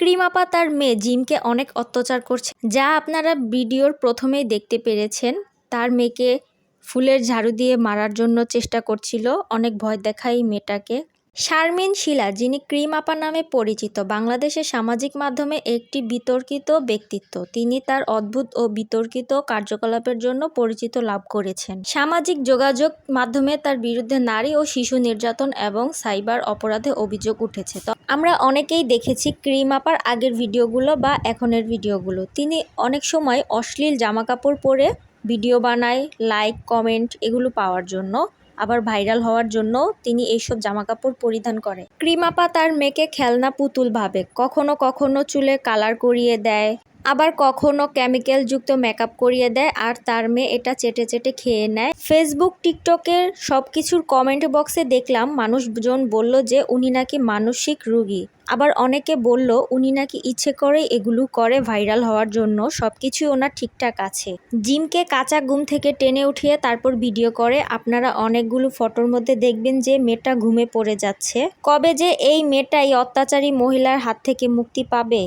Cream আপা তার মেয়ে জিমকে অনেক অত্যাচার করছে, যা আপনারা ভিডিওর প্রথমেই দেখতে পেরেছেন। তার মেয়েকে ফুলের ঝাড়ু দিয়ে মারার জন্য চেষ্টা করছিল, অনেক ভয় দেখায় মেয়েটাকে। শারমিন শিলা, যিনি ক্রিম আপা নামে পরিচিত, বাংলাদেশের সামাজিক মাধ্যমে একটি বিতর্কিত ব্যক্তিত্ব। তিনি তার অদ্ভুত ও বিতর্কিত কার্যকলাপের জন্য পরিচিত লাভ করেছেন। সামাজিক যোগাযোগ মাধ্যমে তার বিরুদ্ধে নারী ও শিশু নির্যাতন এবং সাইবার অপরাধে অভিযোগ উঠেছে। তো আমরা অনেকেই দেখেছি ক্রিম আপার আগের ভিডিওগুলো বা এখনের ভিডিওগুলো। তিনি অনেক সময় অশ্লীল জামাকাপড় পরে ভিডিও বানায়, লাইক কমেন্ট এগুলো পাওয়ার জন্য, আবার ভাইরাল হওয়ার জন্য তিনি এইসব জামাকাপড় পরিধান করে। ক্রিম আপা তার মেয়েকে খেলনা পুতুল ভাবে, কখনো কখনো চুলে কালার করিয়ে দেয়, আবার কখনো কেমিক্যালযুক্ত মেকআপ করিয়ে দেয়, আর তার মেয়ে এটা চেটে চেটে খেয়ে নেয়। ফেসবুক, টিকটকের সব কিছুর কমেন্ট বক্সে দেখলাম মানুষজন বলল যে উনি নাকি মানসিক রোগী, আবার অনেকে বলল উনি নাকি ইচ্ছে করে এগুলো করে ভাইরাল হওয়ার জন্য। সবকিছুই ওনার ঠিকঠাক আছে। জিমকে কাঁচা ঘুম থেকে টেনে উঠিয়ে তারপর ভিডিও করে। আপনারা অনেকগুলো ফটোর মধ্যে দেখবেন যে মেয়েটা ঘুমে পড়ে যাচ্ছে। কবে যে এই মেয়েটা এই অত্যাচারী মহিলার হাত থেকে মুক্তি পাবে?